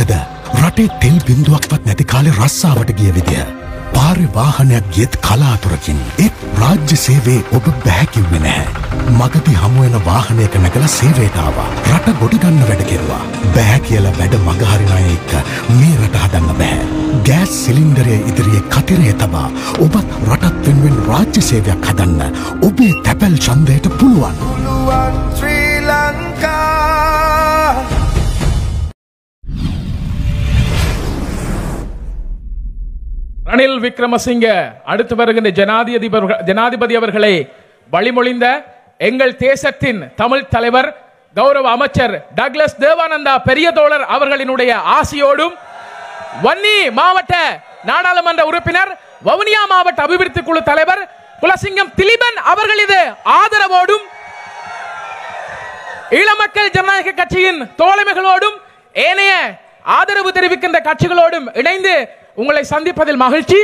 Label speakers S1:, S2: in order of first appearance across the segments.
S1: දැක්කද රටේ තෙල් බින්දුවක්වත් නැති කාලේ රස්සාවට ගිය විදිය. පාරේ වාහනයක් ගියත් කලාතුරකින් ඒත් රාජ්‍ය සේවයේ ඔබ බෑ කිව්වේ නැහැ. මගදී හමු වෙන වාහනයක නැගලා සේවයට ආවා. රට ගොඩ ගන්න වැඩ කෙරුවා. බෑ කියලා වැඩ මග හරින අය එක්ක මේ රට හදන්න බෑ. ගෑස් සිලින්ඩරය ඉදිරියේ කතිරේ තබා ඔබත් රටත් වෙනුවෙන් රාජ්‍ය සේවයක් හදන්න ඔබේ තැපැල් ඡන්දයට පුළුවන්. ශ්‍රී ලංකා.
S2: ரணில் விக்ரமசிங்க அடுத்து வருகின்ற ஜனாதிபதி அவர்களை வழிமொழிந்த எங்கள் தேசத்தின் தமிழ் தலைவர் கௌரவ அமைச்சர் டக்ளஸ் தேவானந்தா பெரிய தோழர் அவர்களினுடைய ஆசியோடும் வன்னி மாவட்ட நாடாளுமன்ற உறுப்பினர் வவுனியா மாவட்ட அபிவிருத்தி குழு தலைவர் குலசிங்கம் திலீபன் அவர்களது ஆதரவோடும் ஈழமக்கள் ஜனநாயக கட்சியின் தோழமைகளோடும் ஏனைய ஆதரவு தெரிவிக்கின்ற கட்சிகளோடும் இணைந்து உங்களை சந்திப்பதில் மகிழ்ச்சி.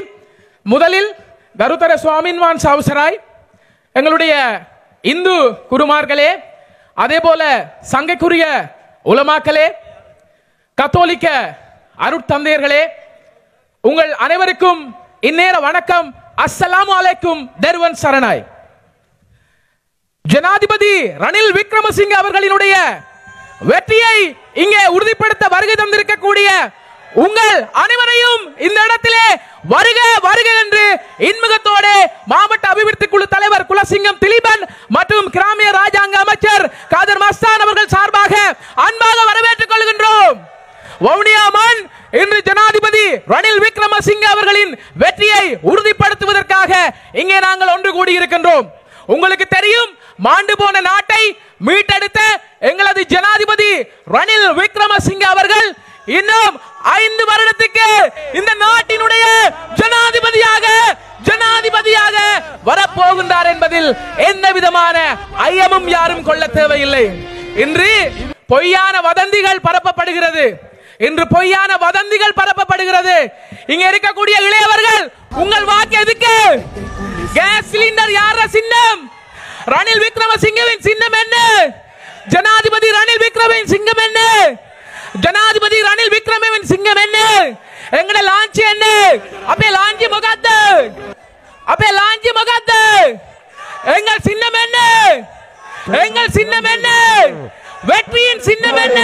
S2: முதலில் கருத்தர சுவாமின்வான் சாவுசராய் எங்களுடைய இந்து குருமார்களே, அதே போல சங்கைக்குரிய உலமாக்களே, கத்தோலிக்க அருட்தந்தையர்களே, உங்கள் அனைவருக்கும் இந்நேர வணக்கம். அஸ்ஸலாமு அலைக்கும். தர்வன் சரணாய். ஜனாதிபதி ரணில் விக்ரமசிங்க அவர்களினுடைய வெற்றியை இங்கே உறுதிப்படுத்த வருகை தந்திருக்கக்கூடிய உங்கள் அனைவரையும் இந்த இடத்திலே வருக வருக என்று இன்முகத்தோடு மாவட்ட அபிவிருத்தி குழு தலைவர் குலசிங்கம் திலீபன் மற்றும் கிராமிய ராஜாங்க அமைச்சர் காதர் மஸ்தான் அவர்கள் சார்பாக அன்பாக வரவேற்றுக் கொள்கின்றோம். வவுனியா மண் இன்று ஜனாதிபதி ரணில் விக்ரமசிங்க அவர்களின் வெற்றியை உறுதிப்படுத்துவதற்காக இங்கே நாங்கள் ஒன்று கூடியிருக்கின்றோம். உங்களுக்கு தெரியும், மாண்டு போன நாட்டை மீட்டெடுத்த எங்களது ஜனாதிபதி ரணில் விக்ரமசிங்க அவர்கள் இன்னும் 5 வருடத்துக்கு இந்த நாட்டினுடைய ஜனாதிபதியாக வரப்போகின்றார் என்பதில் எந்த விதமான ஐயமும் யாரும் கொள்ள தேவையில்லை. இன்று பொய்யான வதந்திகள் பரப்பப்படுகிறது. இங்க இருக்கக்கூடிய இளையவர்கள், உங்கள் வாக்கு எதுக்கு? கேஸ் சிலிண்டர் யார சின்னம்? ரணில் விக்ரமசிங்கவின் சின்னம் என்ன? ஜனாதிபதி ரணில் விக்ரமசிங்க சிங்கம் என்ன? ஜனாதிபதி ரணில் விக்ரமசிங்க சிங்கம் என்ன? எங்கட லாஞ்சி என்ன? அப்பே லாஞ்சி முகத்து எங்கள் சின்னம் என்ன? வெற்றியின் சின்னம் என்ன?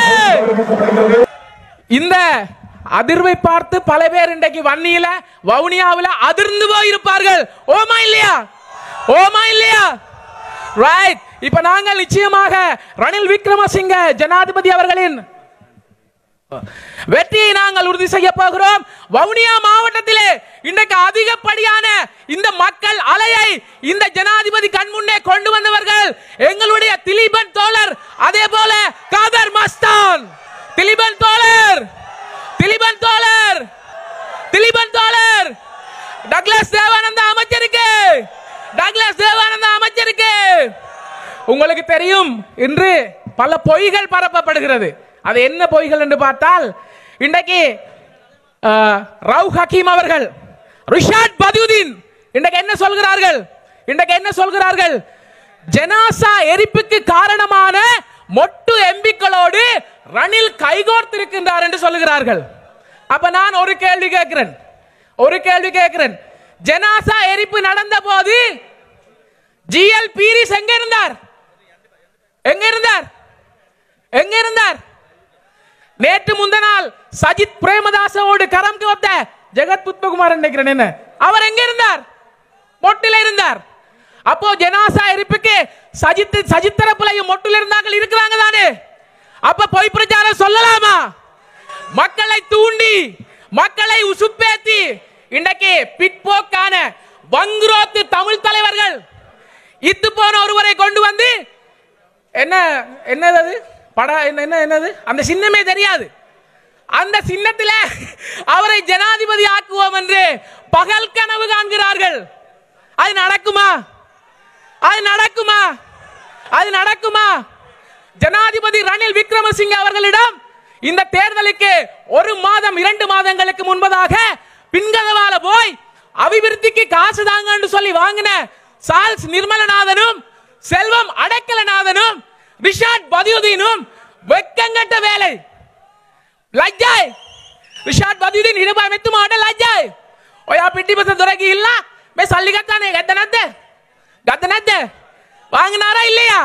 S2: இந்த அதிர்வை பார்த்து பல பேர் இன்றைக்கு வன்னியில வவுனியாவில் அதிர்ந்து போயிருப்பார்கள். ஓமா இல்லையா? ரைட். இப்ப நாங்கள் நிச்சயமாக ரணில் விக்ரமசிங்க ஜனாதிபதி அவர்களின் வெற்றியை நாங்கள் உறுதி செய்ய போகிறோம். வவுனியா மாவட்டத்திலே இன்றைக்கு அதிகப்படியான இந்த மக்கள் அலையை இந்த ஜனாதிபதி கண்முன்னே கொண்டு வந்தவர்கள் எங்களுடைய திலீபன் தோழர், அதே போல காதர் மஸ்தான். திலீபன் தோழர் டக்ளஸ் தேவானந்தா அமைச்சருக்கு உங்களுக்கு தெரியும், இன்று பல பொய்கள் பரப்பப்படுகிறது. அது என்ன பொய்கள் என்று பார்த்தால், இன்றைக்கு ரவுப் ஹக்கீம் அவர்கள், ரிஷாட் பதியுதீன் இன்றைக்கு என்ன சொல்கிறார்கள்? ஜனாசா எரிப்புக்கு காரணமான மொட்டு எம்பிக்களோடு ரணில் கைகோர்த்திருக்கின்றார் என்று சொல்லுகிறார்கள். அப்ப நான் ஒரு கேள்வி கேட்கிறேன். ஜனாசா எரிப்பு நடந்த போது ஜிஎல் பீரிஸ் எங்க இருந்தார்? நேற்று முந்தநாள் சஜித் பிரேமதாசோடு கரம் கோத்த ஜெகத் புஷ்பகுமார் நினைக்கிறேன், என்ன அவர் எங்க இருந்தார்? மொட்டில இருந்தார். அப்போ ஜனாசா எரிப்புக்கு சஜித் தரப்புலையும் மொட்டில இருந்தார்கள் இருக்கிறாங்க தானே? அப்ப பொய் பிரச்சாரம் சொல்லலாமா? மக்களை தூண்டி, மக்களை உசுப்பேத்தி இன்றைக்கு பிற்போக்கான வங்குரோத்து தமிழ் தலைவர்கள் இத்து போன ஒருவரை கொண்டு வந்து என்னது அந்த சின்னமே தெரியாது, அந்த சின்னத்தில் அவரை ஜனாதிபதி ஆக்குவோம் என்று பகல் கனவு காண்கிறார்கள். அது நடக்குமா? ஜனாதிபதி ரணில் விக்ரமசிங்க அவர்களிடம் இந்த தேர்தலுக்கு 1 மாதம் 2 மாதங்களுக்கு முன்பதாக பின்கதவால போய் அபிவிருத்திக்கு காசு தாங்க என்று சொல்லி வாங்கின சார்ல்ஸ் நிர்மலநாதனும் செல்வம் அடக்கலநாதனும் ரிஷாட் பதியுதீனும் வெக்கங்கட்ட வேலை ලැජ්ජයි. රිෂාඩ් බදියුදීන් හිටපු මෙතුමාට ලැජ්ජයි. ඔයා පිටිපස්ස දොර ගිහිල්ලා මේ සල්ලි ගත්තානේ ගත්ත නැද්ද? ගත්ත නැද්ද? வாங்கினாரா இல்லையா?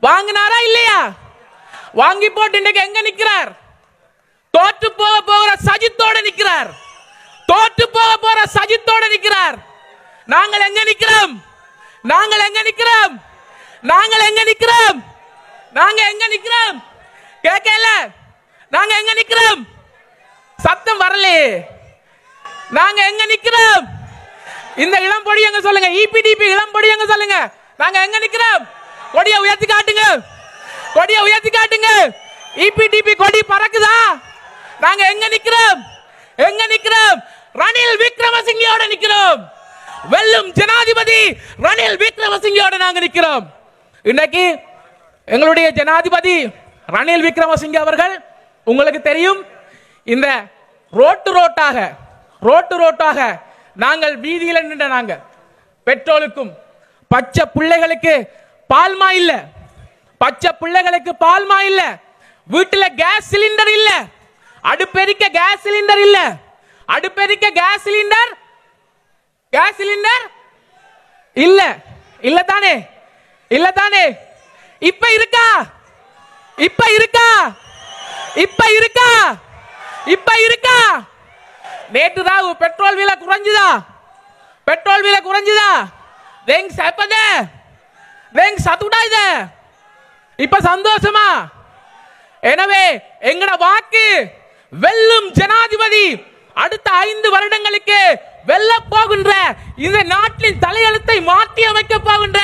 S2: வாங்கினாரா இல்லையா? வாங்கி போட்டு இன்னைக்கு எங்க நிக்கிறார்? தோற்று போகிற சஜித்தோட நிக்கிறார். தோற்று போகிற சஜித்தோட நிக்கிறார். நாங்கள் எங்க நிக்கிறோம்? நாங்கள் எங்க நிக்கிறோம்? நாங்கள் எங்க நிக்கிறோம்? நாங்க எங்க நிக்கிறோம்? கேட்கல. நாங்க எங்க நிக்கிறோம்? சத்தம் வரலே. நாங்க எங்க நிக்கிறோம்? இந்த இளம் பொடி எங்க சொல்லுங்க. இபிடிபி இளம் பொடி எங்க சொல்லுங்க. நாங்க எங்க நிக்கிறோம்? கொடியை உயர்த்தி காட்டுங்க. கொடியை உயர்த்தி காட்டுங்க. இபிடிபி கொடி பறக்குதா? நாங்க எங்க நிக்கிறோம்? எங்க நிக்கிறோம்? ரணில் விக்ரமசிங்கயோட நிக்கிறோம். வெல்லும் ஜனாதிபதி ரணில் விக்ரமசிங்கயோட நாங்க நிக்கிறோம். இன்னைக்கு எங்களுடைய ஜனாதிபதி ரணில் விக்ரமசிங்க அவர்கள் உங்களுக்கு தெரியும் இந்த ரோட்டு ரோட்டாக நாங்கள் வீதியில் நின்ற நாங்க பெட்ரோலுக்கும் பச்சை பிள்ளைகளுக்கு பால்மா இல்ல, பச்சை பிள்ளைகளுக்கு பால்மா இல்ல, வீட்டுல கேஸ் சிலிண்டர் இல்ல, அடுப்பெரிக்க கேஸ் சிலிண்டர் இல்ல, அடுப்பெரிக்க கேஸ் சிலிண்டர் இல்ல, இல்ல தானே, இல்ல தானே. இப்ப இருக்கா? இப்ப இருக்கா? இப்ப இருக்கா? இப்ப இருக்கா? நேற்று ராவு பெட்ரோல் விலை குறைஞ்சுதா? பெட்ரோல் விலை குறைஞ்சுதா? வெங் சப்பத வெங் சத்துடா இது. இப்ப சந்தோஷமா? எனவே எங்கட வாக்கு வெல்லும் ஜனாதிபதி அடுத்த 5 வருடங்களுக்கு வெல்ல போகின்ற இந்த நாட்டின் தலையெழுத்தை மாற்றி அமைக்க போகின்ற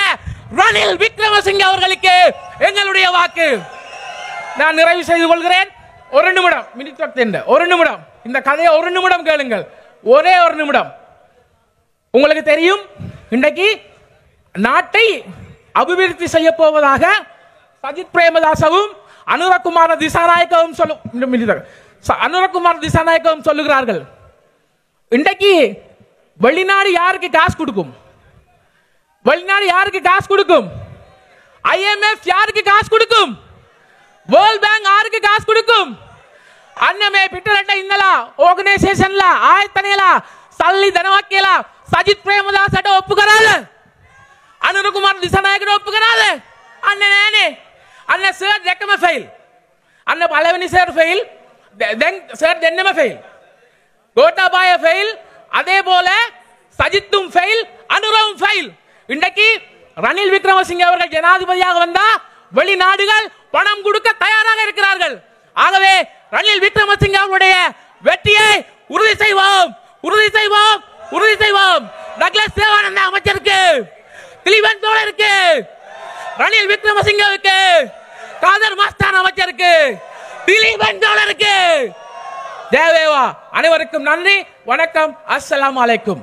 S2: ரணில் விக்ரமசிங்க அவர்களுக்கு எங்களுடைய வாக்கு. நான் நிறைவு செய்து கொள்கிறேன். ஒரு நிமிடம் ஒரு நிமிடம் இந்த கதையை ஒரு நிமிடம் கேளுங்கள். ஒரே ஒரு நிமிடம். உங்களுக்கு தெரியும் இன்றைக்கு நாட்டை அபிவிருத்தி செய்ய போவதாக சஜித் பிரேமதாசவும் அனுரகுமார திசாநாயக்கவும் சொல்லுகிறார்கள். இன்றைக்கு வெளிநாடு யாருக்கு காசு கொடுக்கும்? வெளிநாடு யாருக்கு காசு கொடுக்கும்? IMF யாருக்கு காசு கொடுக்கும்? வேர்ல்ட் பேங்க் யாருக்கு காசு கொடுக்கும்? अन्य पिटरट इंदला ऑर्गनाइजेशन ला आयतनेला सल्ली धनवा केला सजित प्रेमदास अट ಒಪ್ಪು कराल अनुर कुमार दिसानायक ಒಪ್ಪು कराल अन्य नेने अन्य सर देखम फेल अन्य पलवनी सर फेल देन सर देन्नम फेल गोटाबाय फेल அதே போல சஜித்தும் ஃபெயில் அனுரவும் ஃபெயில். இன்றைக்கு ரணில் விக்ரமசிங்க அவர்கள் ஜனாதிபதியாக வந்தா வெளிநாடுகள் பணம் கொடுக்க தயாராக இருக்கிறார்கள். ஆகவே ரணில் விக்ரமசிங்க அவருடைய வெற்றியை உறுதி செய்வோம், உறுதி செய்வோம், உறுதி செய்வோம். டக்ளஸ் தேவானந்தா அமைச்சருக்கு, திலீபன் தோழருக்கு, ரணில் விக்ரமசிங்கவுக்கு, காதர் மஸ்தான் அமைச்சருக்கு, திலீபன் தோழருக்கு ஜெயவேவா. அனைவருக்கும் நன்றி, வணக்கம், அஸ்ஸலாமு அலைக்கும்.